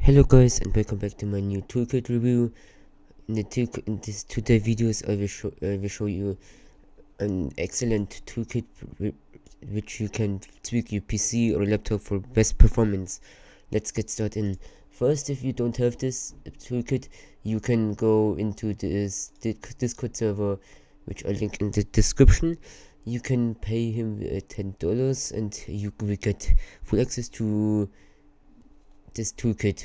Hello guys, and welcome back to my new toolkit review. In this today videos I will show you an excellent toolkit which you can tweak your PC or laptop for best performance. Let's get started. First, if you don't have this toolkit, you can go into this Discord server, which I'll link in the description. You can pay him $10 and you will get full access to this toolkit.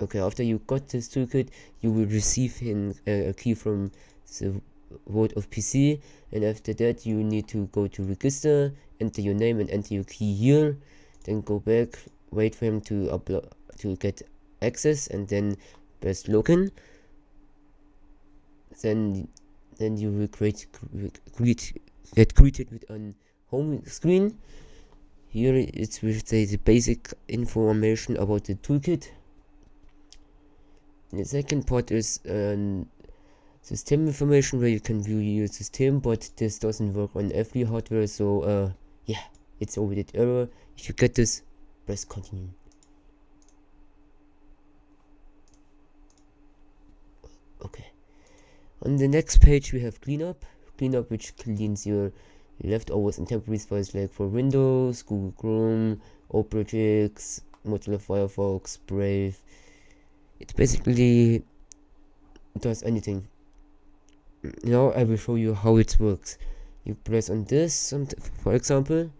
Okay, after you got this toolkit, you will receive a key from the Vault of PC, and after that you need to go to register, enter your name and enter your key here, then go back, wait for him to upload to get access, and then press login. Then you will get greeted with an home screen. Here it will say the basic information about the toolkit. The second part is system information, where you can view your system, but this doesn't work on every hardware, so yeah, it's over that error. If you get this, press continue. Okay, on the next page we have cleanup, which cleans your leftovers and temporary files, like for Windows, Google Chrome, Opera/X, Mozilla Firefox, Brave. It basically does anything. Now I will show you how it works. You press on this, for example,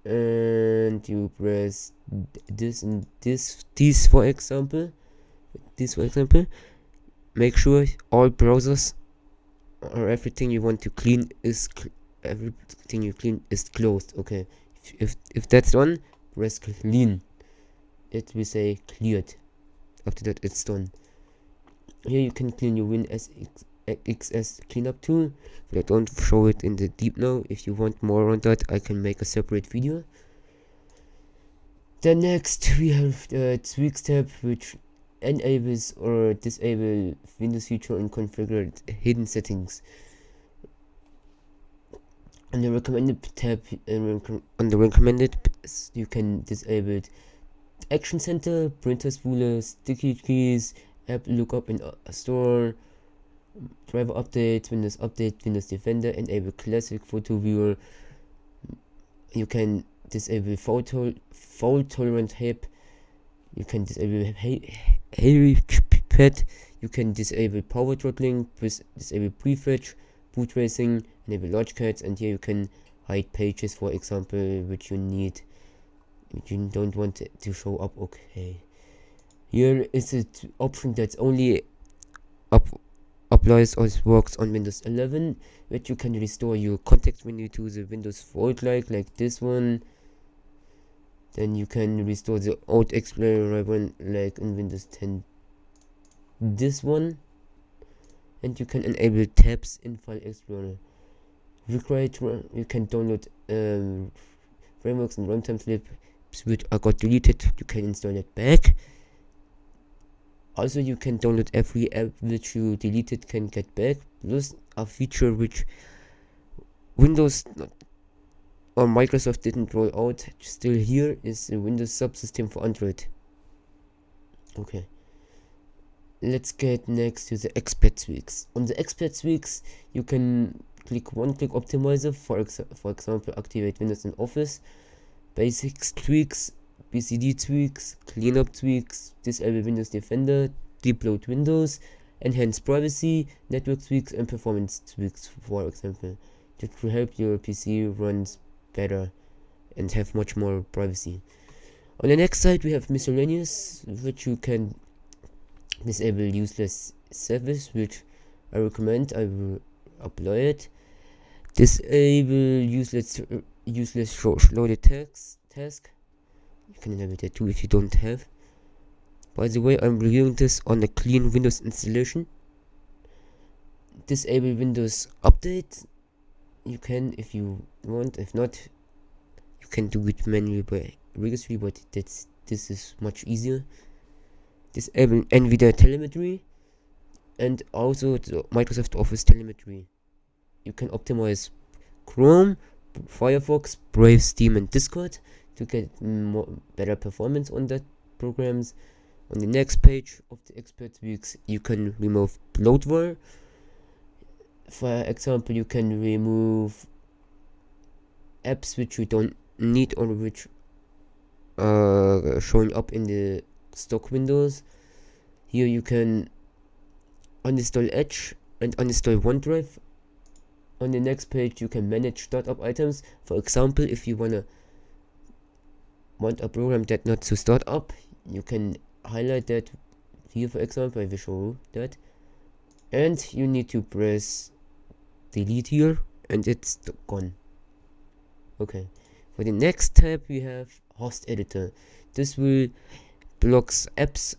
and you press this and this for example. Make sure all browsers or everything you want to clean is closed. Okay, if that's done, press clean. It will say cleared. After that, it's done. Here you can clean your WinXS cleanup tool, but I don't show it in the deep now. If you want more on that, I can make a separate video. Then next we have the tweaks tab, which enables or disables Windows feature and configured hidden settings. On the recommended tab, you can disable Action Center, printer spooler, sticky keys, app lookup in store, driver update, Windows Defender, enable classic photo viewer. You can disable fault tolerant HIP. You can disable heavy pad. You can disable power throttling, disable prefetch, boot tracing, enable large cats, and here you can hide pages, for example, which you don't want it to show up. Okay, here is an option that's only applies or works on Windows 11, which you can restore your context menu to the Windows Vault like this one. Then you can restore the old Explorer one like in Windows 10, this one, and you can enable tabs in File Explorer. You can download frameworks and runtime slips which got deleted. You can install it back. Also, you can download every app which you deleted can get back, plus a feature which Windows or Microsoft didn't roll out still here is the Windows subsystem for Android. Okay, let's get next to the expert tweaks. On the expert tweaks, you can click one-click optimizer, for example, activate Windows and Office, basics tweaks, BCD tweaks, cleanup tweaks, disable Windows Defender, depload Windows, enhance privacy, network tweaks, and performance tweaks, for example. That will help your PC runs better and have much more privacy. On the next side we have miscellaneous, which you can disable useless service, which I recommend. I will apply it. Disable useless loaded task. You can enable that too if you don't have. By the way, I'm reviewing this on a clean Windows installation. Disable Windows Update. You can if you want. If not, you can do it manually by registry, but this is much easier. Disable NVIDIA telemetry and also the Microsoft Office telemetry. You can optimize Chrome, Firefox, Brave, Steam, and Discord to get better performance on that programs. On the next page of the expert tweaks, you can remove bloatware. For example, you can remove apps which you don't need or which are showing up in the stock windows. Here you can uninstall Edge and uninstall OneDrive. On the next page, you can manage startup items. For example, if you want a program that not to start up, you can highlight that here. For example, I will show you that, and you need to press delete here, and it's gone. Okay. For the next tab, we have host editor. This will blocks apps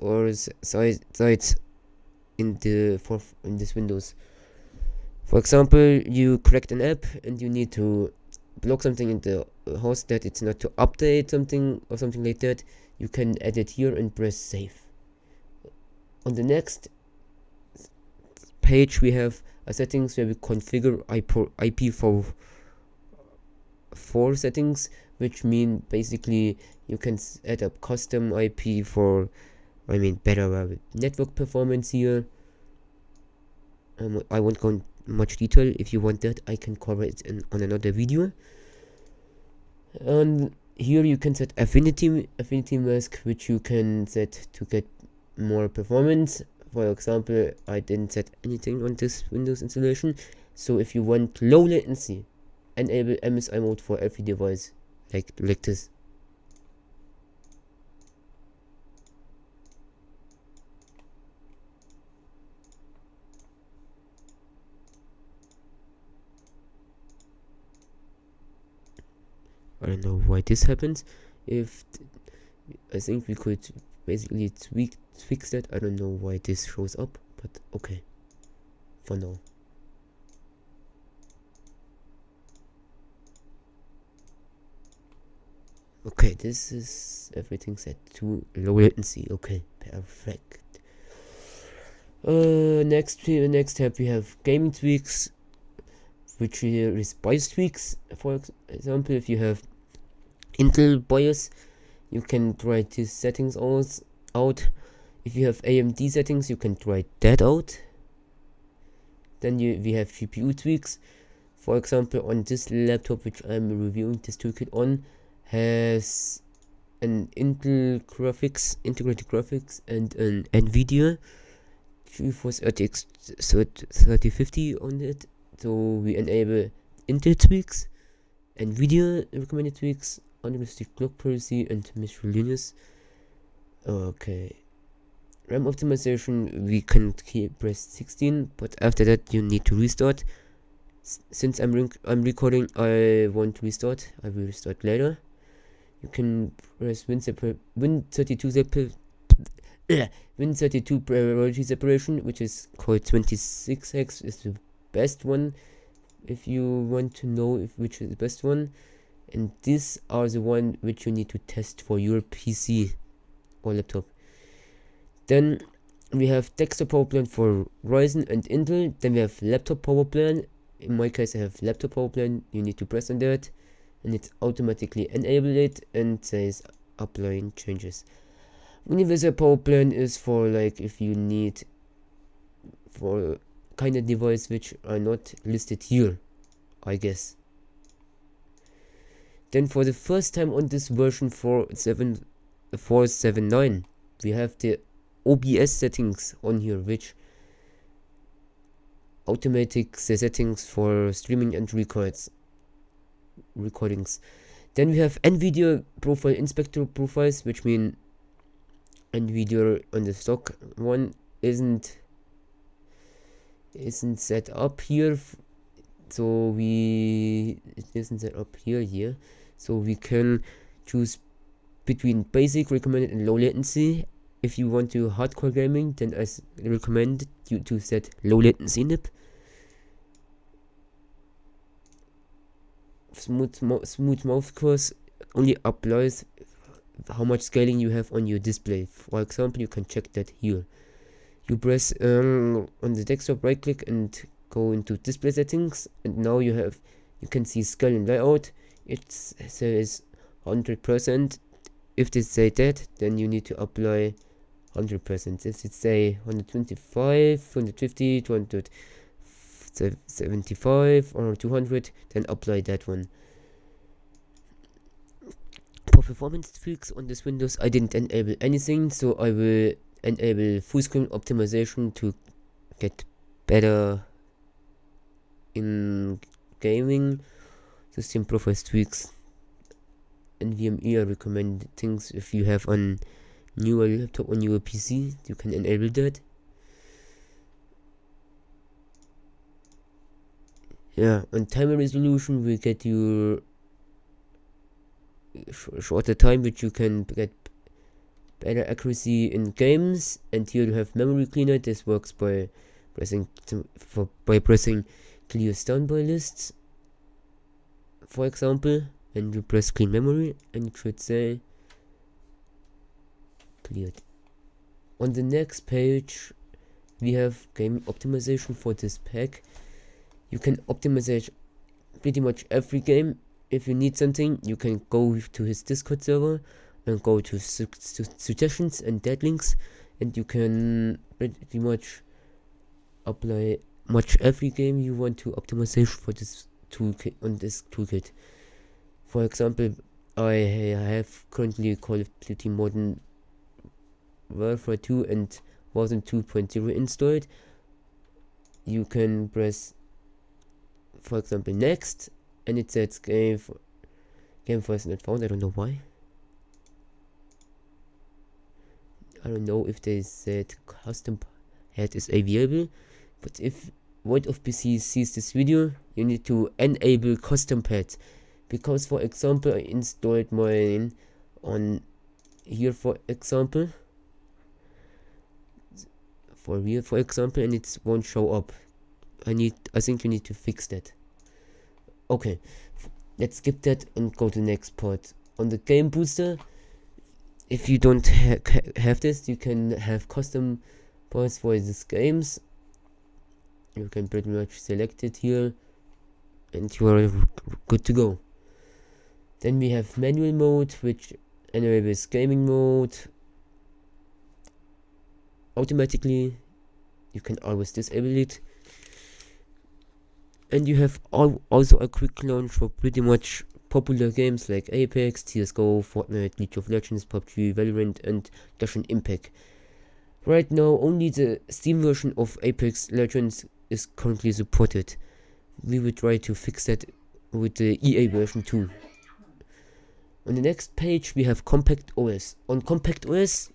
or sites in this Windows. For example, you cracked an app and you need to block something in the host that it's not to update something or something like that. You can add it here and press save. On the next page, we have a settings where we configure IPv4 settings, which mean basically you can add up custom IP for, better network performance here. I won't go in much detail. If you want that, I can cover it on another video. And here you can set affinity mask, which you can set to get more performance. For example, I didn't set anything on this Windows installation. So if you want low latency, enable MSI mode for every device, like this. I don't know why this happens. I think we could basically fix that. I don't know why this shows up, but okay, for now. Okay, this is everything set to low latency. Okay, perfect. Next tab we have gaming tweaks, which here is BIOS tweaks. For example, if you have Intel BIOS, you can try these settings out. If you have AMD settings, you can try that out. Then we have GPU tweaks. For example, on this laptop, which I'm reviewing this toolkit on, has an Intel graphics, integrated graphics, and an NVIDIA GeForce RTX 3050 on it. So we enable Intel tweaks, NVIDIA recommended tweaks, unrestricted clock policy, and miscellaneous. Okay. RAM optimization, we can press 16, but after that you need to restart. Since I'm recording, I won't restart. I will restart later. You can press Win32 priority separation, which is called 26x, is the best one. If you want to know which is the best one, and these are the one which you need to test for your PC or laptop. Then we have desktop power plan for Ryzen and Intel. Then we have laptop power plan. In my case, I have laptop power plan. You need to press on that, and it automatically enable it and says applying changes. Universal power plan is for like if you need for kind of device which are not listed here, I guess. Then for the first time on this version 4.7.9, we have the OBS settings on here, which automatic the settings for streaming and recordings. Then we have NVIDIA profile inspector profiles, which mean NVIDIA on the stock one isn't set up here, so it isn't set up here. So we can choose between basic, recommended, and low latency. If you want to hardcore gaming, then I recommend you to set low latency NIP. Smooth mouse cursor only applies how much scaling you have on your display. For example, you can check that here. You press on the desktop, right click and go into display settings, and now you can see scale and layout. It says 100%. if they say that, then you need to apply 100%. If it say 125, 150, 275 or 200, then apply that one. For performance tweaks on this Windows, I didn't enable anything, so I will enable full screen optimization to get better in gaming. System profiles tweaks and VME, I recommend things if you have on newer laptop, on your PC, you can enable that. Yeah, on timer resolution we get your shorter time, which you can get better accuracy in games. And here you have memory cleaner. This works by pressing clear standby lists, for example, and you press clean memory and it should say cleared. On the next page we have game optimization for this pack. You can optimize pretty much every game. If you need something, you can go to his Discord server and go to suggestions and dead links, and you can pretty much apply every game you want to optimization for this toolkit on this toolkit. For example, I have currently Call of Duty Modern Warfare 2 and version 2.0 installed. You can press, for example, next, and it says game files not found. I don't know why. I don't know if they said custom head is available, but if Void of PC sees this video, you need to enable custom pads, because for example I installed mine on here, for example, and it won't show up. I think you need to fix that. Okay, let's skip that and go to the next part. On the game booster, if you don't have this, you can have custom points for these games. You can pretty much select it here and you are good to go. Then we have manual mode, which enables gaming mode automatically. You can always disable it. And you have also a quick launch for pretty much popular games like Apex, CSGO, Fortnite, League of Legends, PUBG, Valorant, and Genshin Impact. Right now, only the Steam version of Apex Legends is currently supported. We will try to fix that with the EA version too. On the next page, we have Compact OS. On Compact OS,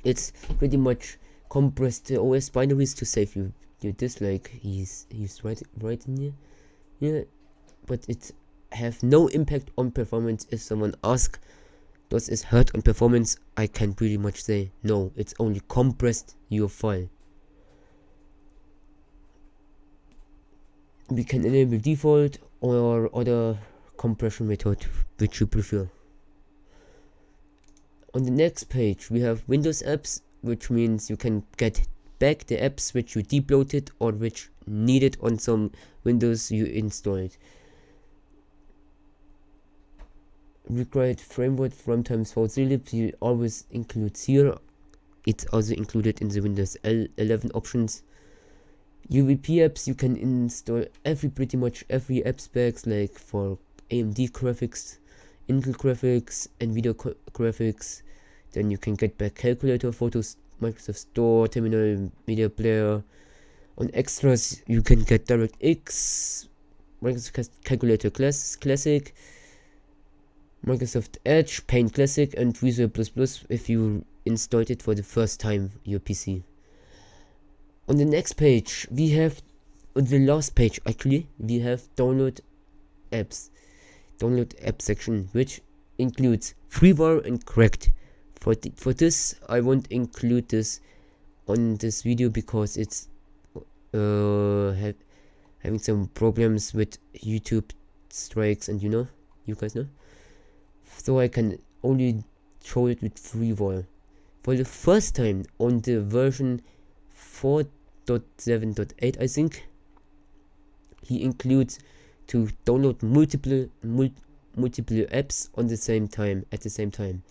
it's pretty much compressed the OS binaries to save you this, like he's right in here. Yeah, but it have no impact on performance. If someone asks, does it hurt on performance, I can pretty much say no, it's only compressed your file. We can enable default or other compression method which you prefer. On the next page we have Windows apps, which means you can get back the apps which you deploaded or which needed on some Windows you installed. Required framework runtime for zlib you always include here. It's also included in the Windows 11 options. UWP apps, you can install pretty much every app specs, like for AMD graphics, Intel graphics, NVIDIA graphics. Then you can get back calculator, photos, Microsoft Store, terminal, media player. On extras you can get DirectX, Microsoft Calculator Classic, Microsoft Edge, Paint Classic, and Visual++ if you installed it for the first time your PC. On the next page we have, on the last page actually, we have download app section, which includes FreeWire and Cracked. For this I won't include this on this video because it's having some problems with YouTube strikes, and you guys know, so I can only show it with FreeWire. For the first time on the version 4.7.8 I think, he includes to download multiple apps at the same time.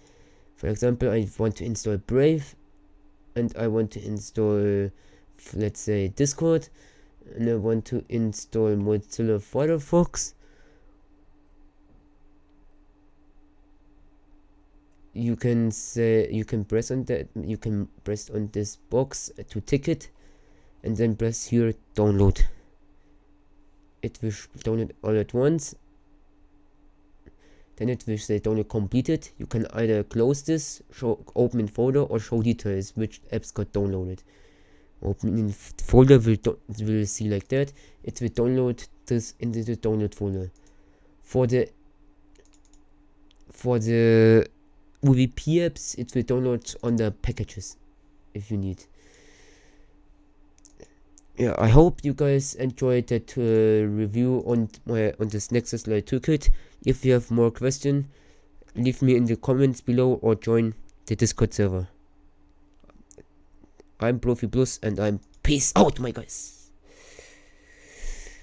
For example, I want to install Brave, and I want to install, let's say, Discord, and I want to install Mozilla Firefox. You can press on this box to tick it, and then press here download. It will download all at once. Then it will say download completed. You can either close this, open in folder, or show details which apps got downloaded. Open in folder will see like that. It will download this into the download folder. For the UWP apps, it will download under packages if you need. Yeah, I hope you guys enjoyed that review on this NexusLite Toolkit. If you have more questions, leave me in the comments below or join the Discord server. I'm Profi Plus, and I'm peace out, my guys.